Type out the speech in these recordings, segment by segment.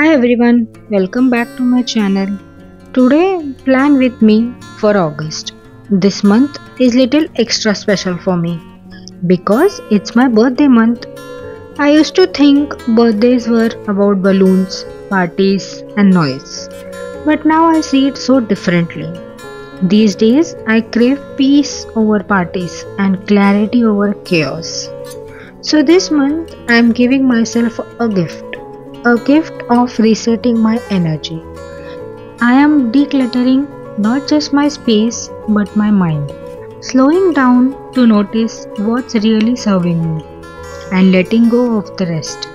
Hi everyone, welcome back to my channel. Today plan with me for August. This month is little extra special for me because it's my birthday month. I used to think birthdays were about balloons, parties and noise. But now I see it so differently. These days I crave peace over parties and clarity over chaos. So this month I am giving myself a gift of resetting my energy. I am decluttering not just my space but my mind, slowing down to notice what's really serving me and letting go of the rest.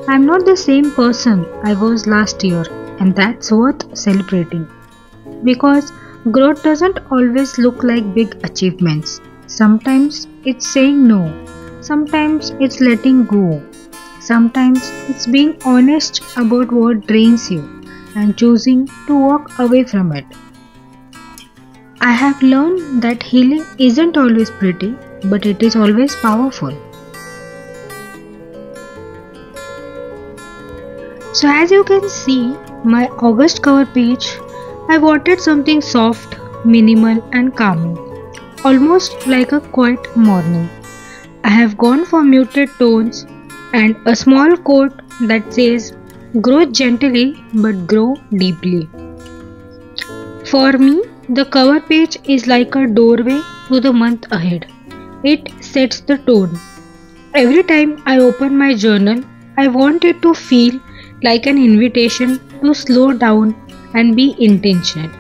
I'm not the same person I was last year, and that's worth celebrating because growth doesn't always look like big achievements. Sometimes it's saying no, sometimes it's letting go. Sometimes it's being honest about what drains you and choosing to walk away from it. I have learned that healing isn't always pretty, but it is always powerful. So as you can see, my August cover page, I wanted something soft, minimal and calming, almost like a quiet morning. I have gone for muted tones and a small quote that says, "Grow gently but grow deeply." For me, the cover page is like a doorway to the month ahead. It sets the tone. Every time I open my journal, I want it to feel like an invitation to slow down and be intentional.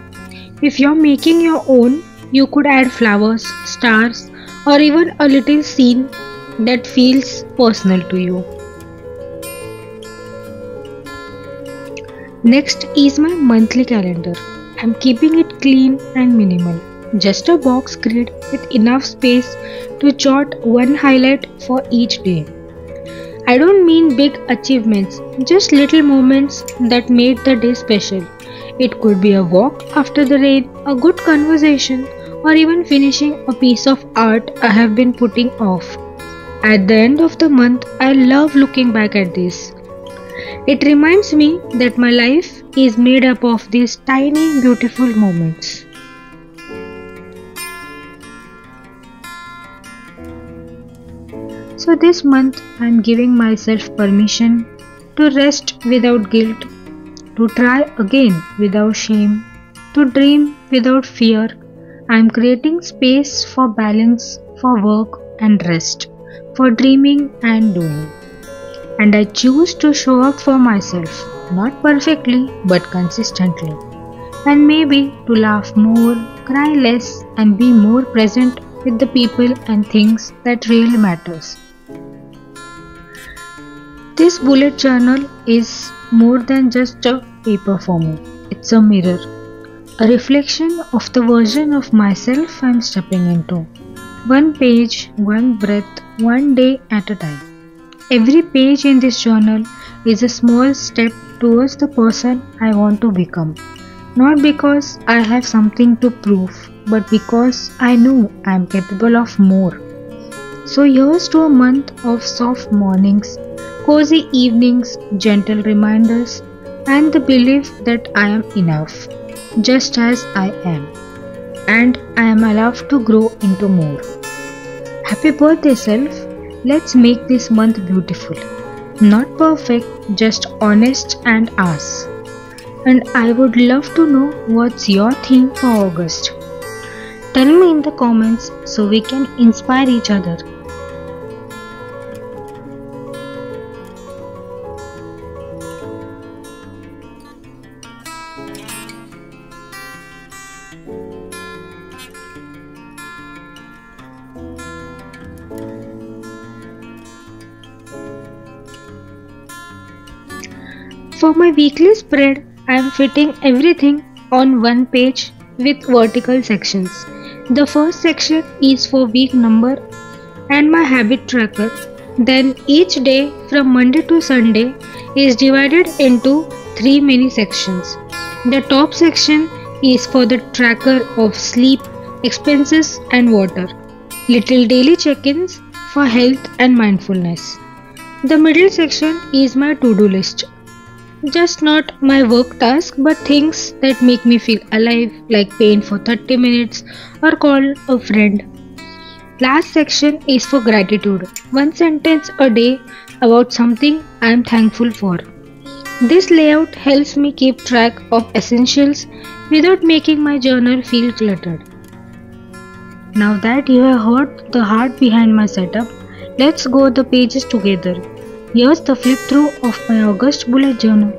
If you're making your own, you could add flowers, stars, or even a little scene that feels personal to you. Next is my monthly calendar. I'm keeping it clean and minimal. Just a box grid with enough space to jot one highlight for each day. I don't mean big achievements, just little moments that made the day special. It could be a walk after the rain, a good conversation, or even finishing a piece of art I have been putting off. At the end of the month, I love looking back at this. It reminds me that my life is made up of these tiny, beautiful moments. So this month, I am giving myself permission to rest without guilt, to try again without shame, to dream without fear. I am creating space for balance, for work and rest, for dreaming and doing. And I choose to show up for myself, not perfectly but consistently. And maybe to laugh more, cry less and be more present with the people and things that really matters. This bullet journal is more than just a paper for me. It's a mirror, a reflection of the version of myself I'm stepping into. One page, one breath, one day at a time. Every page in this journal is a small step towards the person I want to become. Not because I have something to prove, but because I know I am capable of more. So here's to a month of soft mornings, cozy evenings, gentle reminders, and the belief that I am enough, just as I am. And I am allowed to grow into more. Happy birthday, self! Let's make this month beautiful. Not perfect, just honest and us. And I would love to know what's your theme for August. Tell me in the comments so we can inspire each other. For my weekly spread, I am fitting everything on one page with vertical sections. The first section is for week number and my habit tracker. Then each day from Monday to Sunday is divided into 3 mini sections. The top section is for the tracker of sleep, expenses and water. Little daily check-ins for health and mindfulness. The middle section is my to-do list. Just not my work task, but things that make me feel alive, like paint for 30 minutes or call a friend. Last section is for gratitude. One sentence a day about something I am thankful for. This layout helps me keep track of essentials without making my journal feel cluttered. Now that you have heard the heart behind my setup, let's go the pages together. Here's the flip through of my August bullet journal.